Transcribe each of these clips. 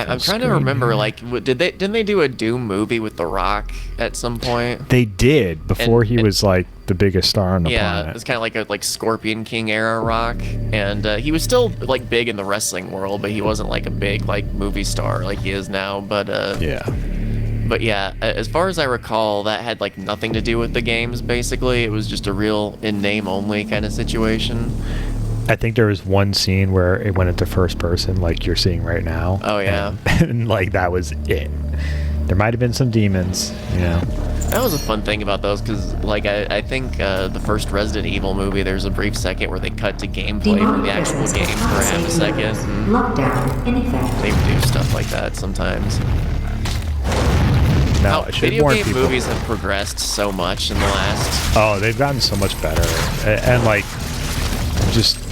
I'm trying to remember, like, didn't they do a Doom movie with The Rock at some point? They did, before he was, like, the biggest star on the planet. Yeah, it's kind of like a Scorpion King era Rock. And he was still, like, big in the wrestling world, but he wasn't, like, a big, like, movie star like he is now. But, yeah. But yeah, as far as I recall, that had, like, nothing to do with the games, basically. It was just a real in-name only kind of situation. I think there was one scene where it went into first person, like you're seeing right now. Oh, yeah. And like, that was it. There might have been some demons, you know. That was a fun thing about those, because, like, I think the first Resident Evil movie, there's a brief second where they cut to gameplay from the actual game for half a second. Lockdown in effect. They do stuff like that sometimes. No, video game movies have progressed so much in the last... Oh, they've gotten so much better. And like, just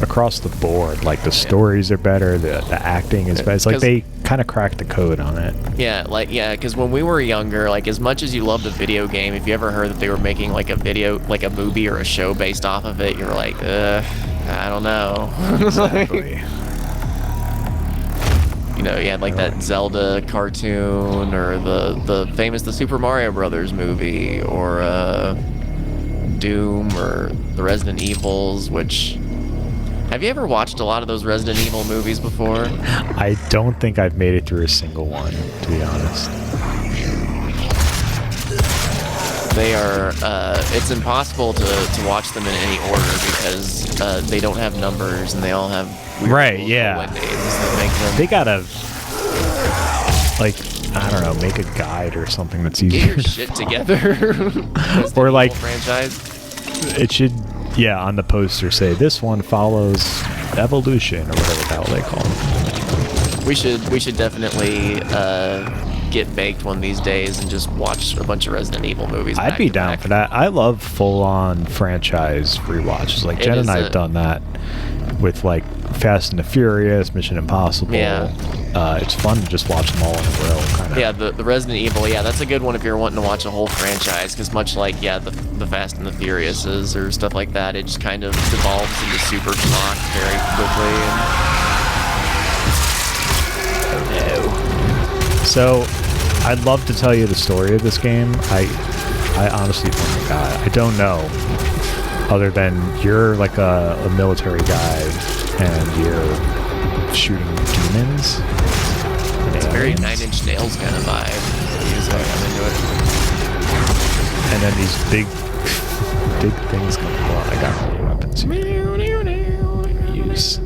across the board, like the stories are better, the acting is better. It's like they kind of cracked the code on it. Yeah, because when we were younger, like, as much as you loved a video game, if you ever heard that they were making like a movie or a show based off of it, you're like, I don't know. Exactly. You know, you had like that Zelda cartoon, or the famous Super Mario Brothers movie, or Doom, or the Resident Evils, which... Have you ever watched a lot of those Resident Evil movies before? I don't think I've made it through a single one, to be honest. They are, it's impossible to watch them in any order, because they don't have numbers, and they all have weird names that make them... They gotta, like, I don't know, make a guide or something that's easier. Get your shit together. Or like, franchise. It should... Yeah, on the poster say, this one follows evolution, or whatever the hell they call it. We should definitely get baked one of these days and just watch a bunch of Resident Evil movies. I'd be down for that. I love full-on franchise rewatches. Like, Jen and I have done that with, like, Fast and the Furious, Mission Impossible. Yeah. It's fun to just watch them all in a row, kind of. Yeah, the Resident Evil, yeah, that's a good one if you're wanting to watch a whole franchise, because much like, yeah, the Fast and the Furiouses or stuff like that, it just kind of devolves into super talk very quickly. Oh no. So, I'd love to tell you the story of this game. I honestly, oh my god, I don't know. Other than you're like a military guy and you're shooting demons. It's a very Nine Inch Nails kind of vibe. I'm into it. And then these big things come along. I got really weapons here. Use.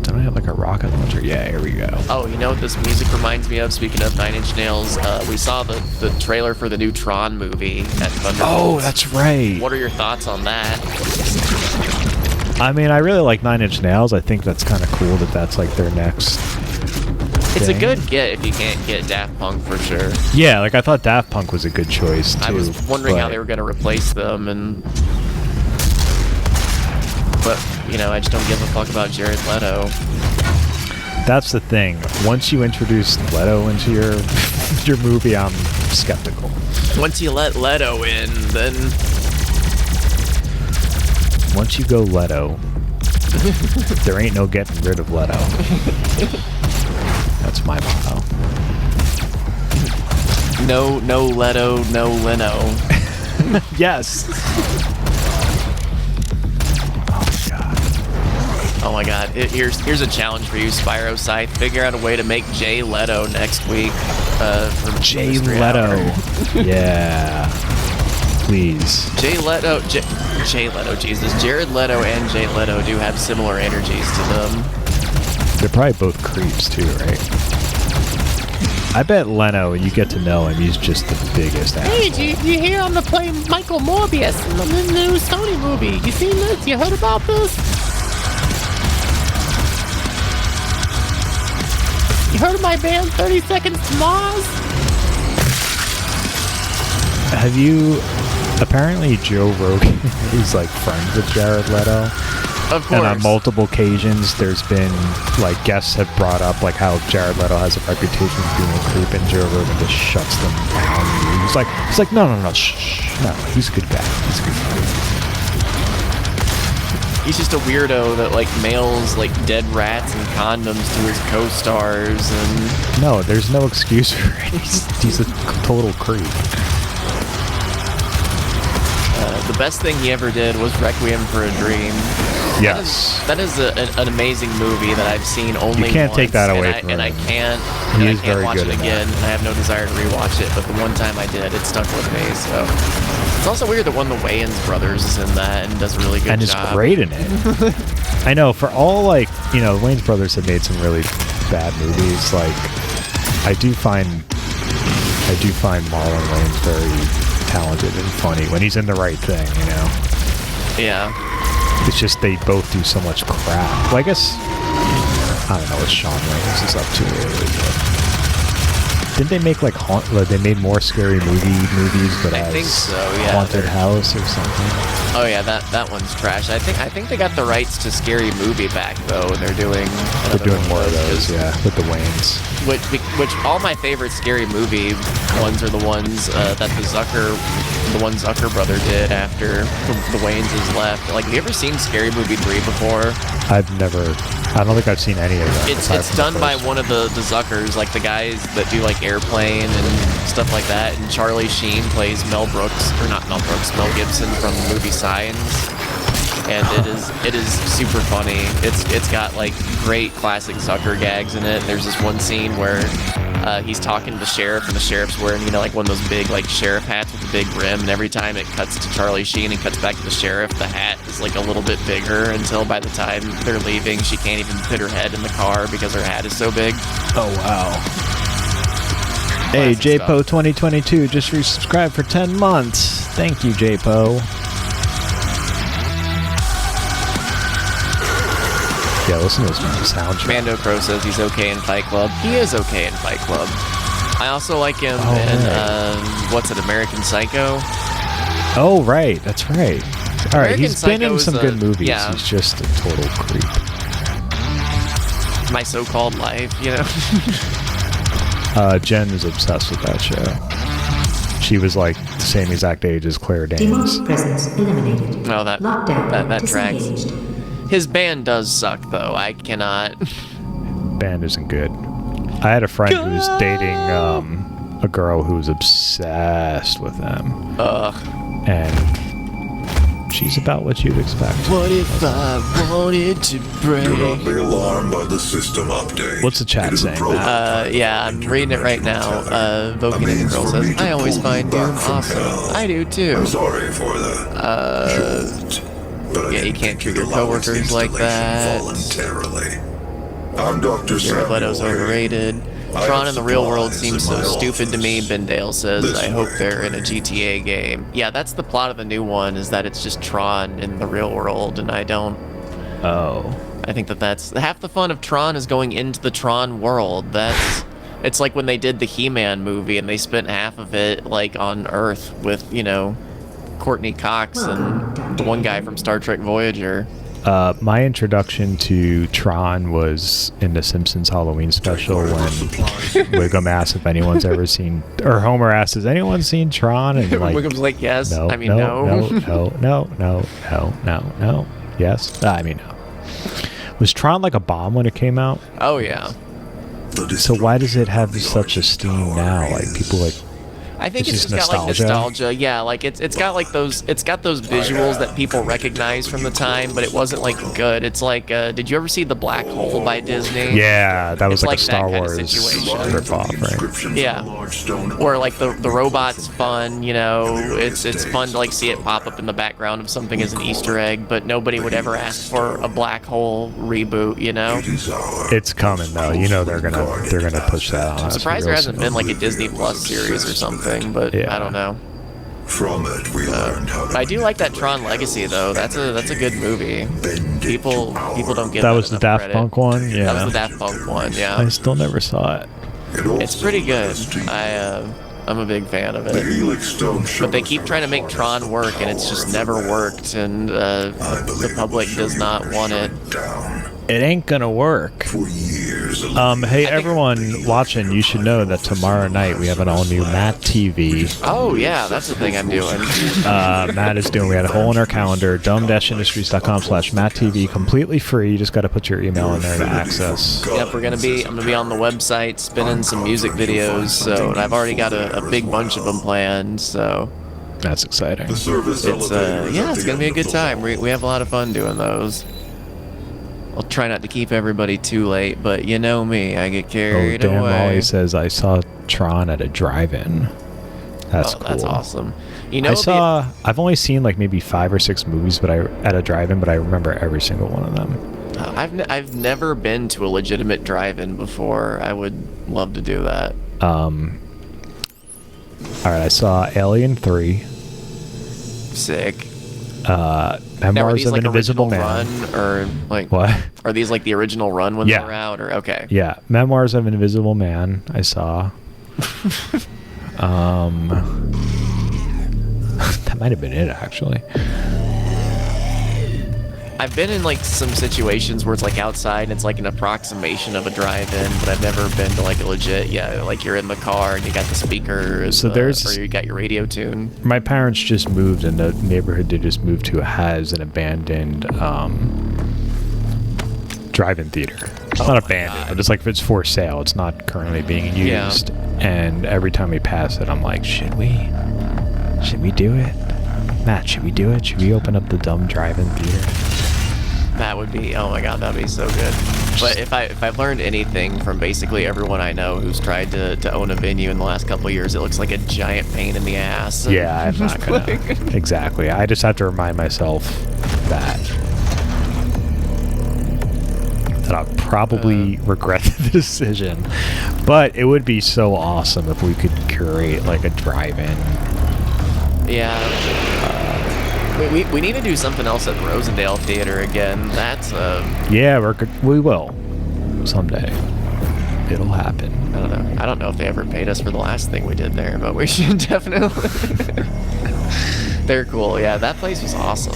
Don't I have like a rocket launcher? Yeah, here we go. Oh, you know what this music reminds me of? Speaking of Nine Inch Nails, we saw the trailer for the new TRON movie at Thunderbolts. Oh, that's right. What are your thoughts on that? I mean, I really like Nine Inch Nails. I think that's kind of cool that that's like their next It's thing. a good get if you can't get Daft Punk for sure. Yeah, like I thought Daft Punk was a good choice too. I was wondering how they were going to replace them, but you know, I just don't give a fuck about Jared Leto. That's the thing. Once you introduce Leto into your movie, I'm skeptical. Once you let Leto in, then once you go Leto, there ain't no getting rid of Leto. That's my motto. No Leto, no Leno. Yes. Oh my god. Here's a challenge for you, Spyro Scythe. Figure out a way to make Jay Leto next week. For Jay Leto. Yeah. Please. Jay Leto, Jesus. Jared Leto and Jay Leto do have similar energies to them. They're probably both creeps too, right? I bet Leno, you get to know him, he's just the biggest asshole. Hey, did you hear I'm gonna play Michael Morbius in the new Sony movie? You seen this? You heard about this? You heard of my band 30 Seconds to Mars? Have you... Apparently Joe Rogan is like friends with Jared Leto. Of course. And on multiple occasions, there's been, like, guests have brought up, like, how Jared Leto has a reputation of being a creep, and Joe Rogan just shuts them down. He's like, no, shh, no, he's a good guy. He's a good guy. he's just a weirdo that like mails like dead rats and condoms to his co-stars and. No, there's no excuse for it. He's a total creep. The best thing he ever did was Requiem for a Dream. Yes. That is an amazing movie that I've seen only You can't once, take that away from and him. I can't watch it again, and I have no desire to rewatch it, but the one time I did, it stuck with me, so. It's also weird that one of the Wayans brothers is in that and does a really good job. And is great in it. I know, for all, like, you know, Wayans brothers have made some really bad movies. Like, I do find Marlon Wayans very talented and funny when he's in the right thing, you know? Yeah. It's just they both do so much crap. Well, I guess, I don't know what Sean Wayans is up to lately, but didn't they make like they made more scary movies, but I think so, yeah. Haunted House or something? Oh yeah, that one's trash. I think they got the rights to Scary Movie back though, and they're doing more of those, yeah, with the Wayans. Which all my favorite Scary Movie ones are the ones that the one Zucker brother did after the Wayans left. Like, have you ever seen Scary Movie 3 before? I don't think I've seen any of them. It's done by one of the Zuckers, like the guys that do like Airplane and stuff like that. And Charlie Sheen plays Mel Gibson from the movie Signs. And it is super funny. It's got like great classic Zucker gags in it. There's this one scene where he's talking to the sheriff, and the sheriff's wearing, you know, like one of those big like sheriff hats with a big rim, and every time it cuts to Charlie Sheen and cuts back to the sheriff, the hat is like a little bit bigger until by the time they're leaving, she can't even fit her head in the car because her hat is so big. Oh wow. Hey, JPO 2022 just resubscribed for 10 months. Thank you, JPO. Yeah, listen to this soundtrack. Mando Crow says he's okay in Fight Club. He is okay in Fight Club. I also like him in, what's it, American Psycho? Oh, right. That's right. All right, he's been in some good movies. Yeah. He's just a total creep. My So-Called Life, you know? Jen is obsessed with that show. She was like the same exact age as Claire Danes. Demonic presence eliminated. No, that tracks. Disengaged. His band does suck, though. I cannot. Band isn't good. I had a friend who was dating a girl who was obsessed with them. Ugh. And she's about what you'd expect. What if I wanted to break? Do not be alarmed by the system update. What's the chat saying? Yeah, I'm reading it right now. Voking Girl says, I always find Doom awesome. I do, too. I'm sorry for the jolt. But yeah, you can't treat your coworkers like that. Voluntarily. I'm Dr. Jared Leto's overrated. Tron in the real world seems so stupid to me, Bendale says. I hope they're in a GTA game. Yeah, that's the plot of the new one, is that it's just Tron in the real world, and I don't... Oh. I think that's... Half the fun of Tron is going into the Tron world. It's like when they did the He-Man movie, and they spent half of it, like, on Earth with, you know, Courtney Cox and the one guy from Star Trek Voyager. My introduction to Tron was in the Simpsons Halloween special when Wiggum asked if anyone's ever seen, or Homer asked, has anyone seen Tron? And like, Wiggum's like, yes. No, I mean, no. No. Yes. I mean, no. Was Tron like a bomb when it came out? Oh, yeah. So why does it have such esteem now? Like, people like... I think it's just got like nostalgia. Yeah, like it's got like those visuals that people recognize from the time, but it wasn't like good. It's like, did you ever see The Black Hole by Disney? Yeah, that was like a Star Wars ripoff, right? Yeah. Or like the robot's fun, you know, it's fun to like see it pop up in the background of something as an Easter egg, but nobody would ever ask for a Black Hole reboot, you know? It's coming though. You know they're gonna push that on. I'm surprised there hasn't been like a Disney Plus series or something. But yeah. I don't know. From it, we learned how to I do like that Tron Legacy though. That's a good movie. People don't get that was the Daft credit. Punk one. Yeah, that was the Daft Punk one. Yeah, I still never saw it. It's pretty good. I'm a big fan of it. But they keep trying to make Tron work, and it's just never worked, and the public does not want it. It ain't gonna work. For years. Hey, everyone watching, you should know that tomorrow night we have an all-new Matt TV. Oh, yeah, that's the thing I'm doing. Matt is doing. We had a hole in our calendar. dumb-industries.com/MattTV, completely free. You just got to put your email in there to access. Yep, I'm gonna be on the website spinning some music videos. So, and I've already got a big bunch of them planned. So That's exciting. it's it's gonna be a good time. We have a lot of fun doing those. I'll try not to keep everybody too late, but you know me, I get carried Dan away. Molly says, I saw Tron at a drive-in. That's cool. That's awesome. You know, I've only seen like maybe 5 or 6 movies at a drive-in, but I remember every single one of them. I've never been to a legitimate drive-in before. I would love to do that. All right, I saw Alien 3. Sick. Memoirs of an Invisible Man. Run, or like What? Are these like the original run when they were out, or okay? Yeah, Memoirs of an Invisible Man. I saw. That might have been it, actually. I've been in like some situations where it's like outside and it's like an approximation of a drive-in, but I've never been to like a legit, like you're in the car and you got the speakers, So or you got your radio tune. My parents just moved, and the neighborhood they just moved to has an abandoned drive-in theater. It's not abandoned, but it's like if it's for sale, it's not currently being used. And every time we pass it, I'm like, should we do it? Matt, should we do it? Should we open up the dumb drive-in theater? That would be, oh my god, that'd be so good. But if I've learned anything from basically everyone I know who's tried to own a venue in the last couple of years, it looks like a giant pain in the ass. Yeah, I'm not gonna. Exactly. I just have to remind myself that I'll probably regret the decision. But it would be so awesome if we could curate like a drive-in. Yeah. We need to do something else at Rosendale Theater again. That's Yeah, we will someday. It'll happen. I don't know if they ever paid us for the last thing we did there, but we should definitely. They're cool. Yeah, that place was awesome.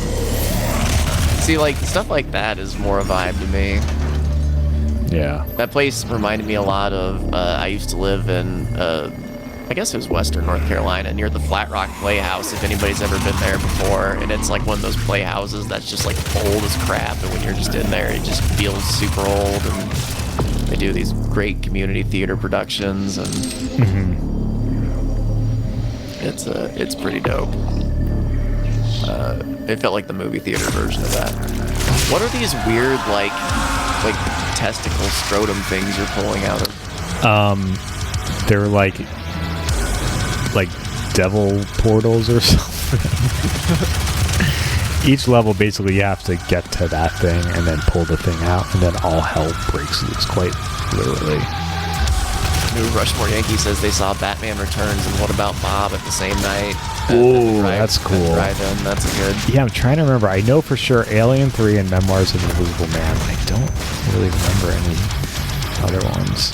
See, like stuff like that is more a vibe to me. Yeah. That place reminded me a lot of. I used to live in. I guess it was Western North Carolina, near the Flat Rock Playhouse, if anybody's ever been there before. And it's like one of those playhouses that's just like old as crap, and when you're just in there, it just feels super old. And they do these great community theater productions, and it's pretty dope. It felt like the movie theater version of that. What are these weird like testicle scrotum things you're pulling out of? They're like devil portals or something. Each level, basically, you have to get to that thing and then pull the thing out, and then all hell breaks loose, quite literally. New Rushmore Yankee says they saw Batman Returns and What About Bob at the same night. Ooh, that's cool. Drive-in. That's good. Yeah, I'm trying to remember. I know for sure Alien 3 and Memoirs of an Invisible Man. I don't really remember any other ones.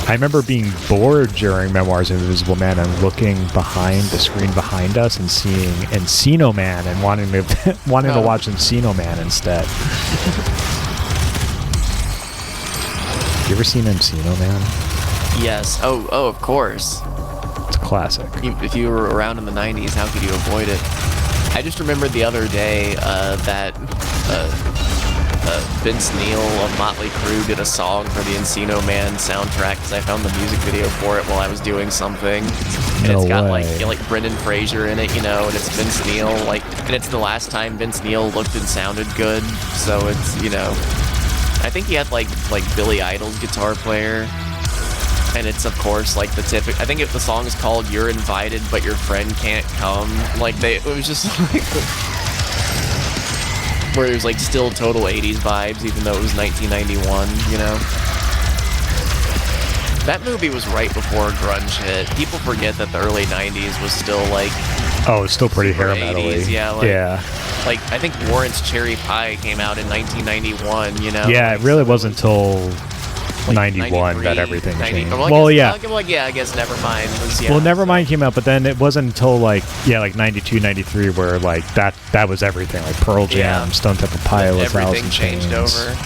I remember being bored during Memoirs of an Invisible Man and looking behind the screen behind us and seeing Encino Man and wanting to watch Encino Man instead. You ever seen Encino Man? Yes. Oh, of course. It's a classic. If you were around in the 90s, how could you avoid it? I just remembered the other day that Vince Neil of Motley Crue did a song for the Encino Man soundtrack because I found the music video for it while I was doing something. And it's got like Brendan Fraser in it, and it's Vince Neil, and it's the last time Vince Neil looked and sounded good. So it's, I think he had like Billy Idol's guitar player. And it's, of course, like the typical. I think if the song is called "You're Invited, but Your Friend Can't Come," it was just like where it was like still total 80s vibes, even though it was 1991. That movie was right before grunge hit. People forget that the early 90s was still like. Oh, it's still pretty hair metal-y. Yeah. Like I think Warrant's Cherry Pie came out in 1991. Yeah, it really wasn't until like 91 that everything 90 changed. Well, yeah. I guess Nevermind was, yeah. Well, Nevermind came out, but then it wasn't until like 92, 93 where like that was everything. Like Pearl Jam, Stone Temple Pilots, everything Alice in changed Chains. over.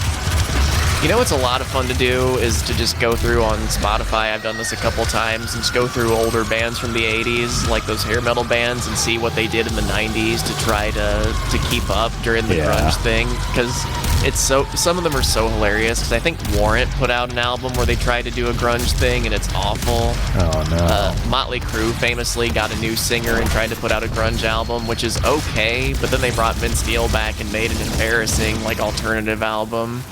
You know what's a lot of fun to do is to just go through on Spotify. I've done this a couple times and just go through older bands from the 80s, like those hair metal bands, and see what they did in the 90s to try to keep up during the grunge thing. Because it's some of them are so hilarious. Because I think Warrant put out an album where they tried to do a grunge thing and it's awful. Oh no. Motley Crue famously got a new singer and tried to put out a grunge album, which is okay. But then they brought Vince Neil back and made an embarrassing like alternative album.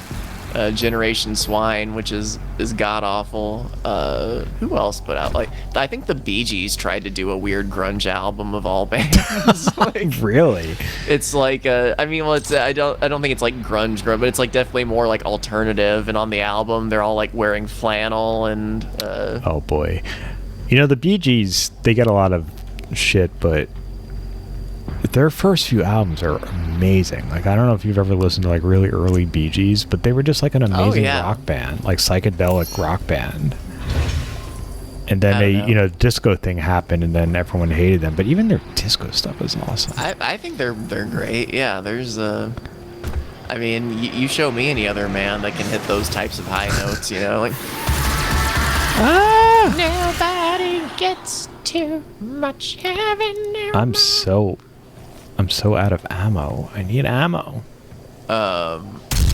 Generation Swine, which is god awful. Who else put out? Like, I think the Bee Gees tried to do a weird grunge album of all bands. Like, really? It's like I mean, well, it's I don't think it's like grunge, but it's like definitely more like alternative. And on the album, they're all like wearing flannel and. Oh boy, you know the Bee Gees. They get a lot of shit, but their first few albums are amazing. Like, I don't know if you've ever listened to like really early Bee Gees, but they were just like an amazing rock band, like psychedelic rock band. And then disco thing happened, and then everyone hated them. But even their disco stuff is awesome. I think they're great. Yeah, there's I mean, you show me any other man that can hit those types of high notes, you know, like. Nobody gets too much heaven. I'm so out of ammo. I need ammo. I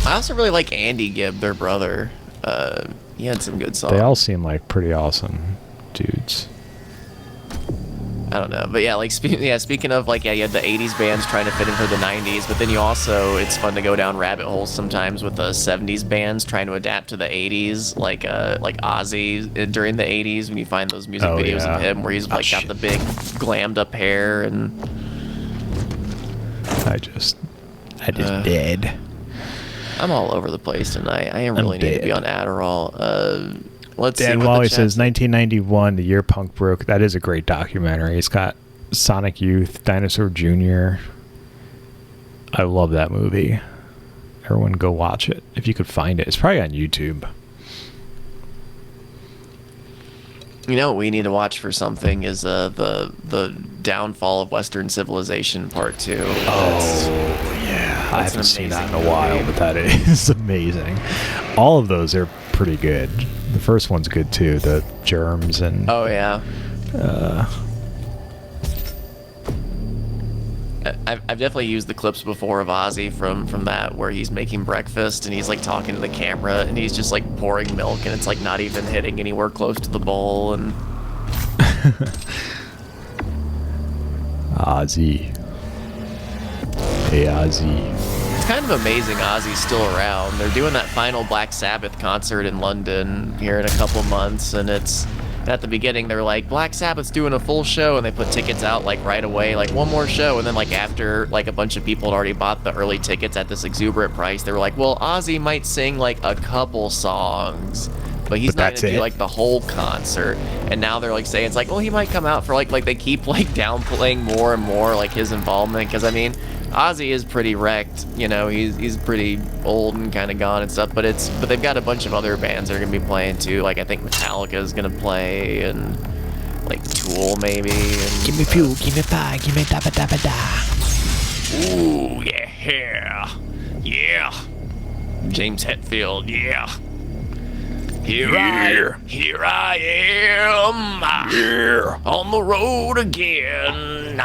also really like Andy Gibb, their brother. He had some good songs. They all seem like pretty awesome dudes. I don't know, but yeah, like speaking of like, you had the 80s bands trying to fit in for the 90s, but then you also, it's fun to go down rabbit holes sometimes with the 70s bands trying to adapt to the 80s, like Ozzy during the 80s when you find those music videos of him where he's like got the big glammed up hair and. I just dead. I'm all over the place tonight. I really need to be on Adderall. Let's see. Dan Wally says 1991, the year punk broke. That is a great documentary. It's got Sonic Youth, Dinosaur Jr. I love that movie. Everyone go watch it if you could find it. It's probably on YouTube. You know what we need to watch for something is the downfall of Western civilization Part 2. Oh yeah, I haven't seen that in a while, but that is amazing. All of those are pretty good. The first one's good too. The germs and I've definitely used the clips before of Ozzy from that where he's making breakfast and he's like talking to the camera and he's just like pouring milk and it's like not even hitting anywhere close to the bowl and Ozzy. Hey Ozzy. It's kind of amazing Ozzy's still around. They're doing that final Black Sabbath concert in London here in a couple months, and it's at the beginning they're like, Black Sabbath's doing a full show, and they put tickets out like right away, like one more show, and then like after like a bunch of people had already bought the early tickets at this exuberant price, they were like, well, Ozzy might sing like a couple songs, but he's not gonna do like the whole concert. And now they're like saying it's like, well, he might come out for like they keep like downplaying more and more like his involvement, because I mean, Ozzy is pretty wrecked, you know, he's pretty old and kind of gone and stuff, but they've got a bunch of other bands that are gonna be playing too, like I think Metallica is gonna play and like Tool maybe. And, give me fuel, give me fire, give me da ba da ba da. Ooh yeah, James Hetfield, yeah. Here I am, on the road again.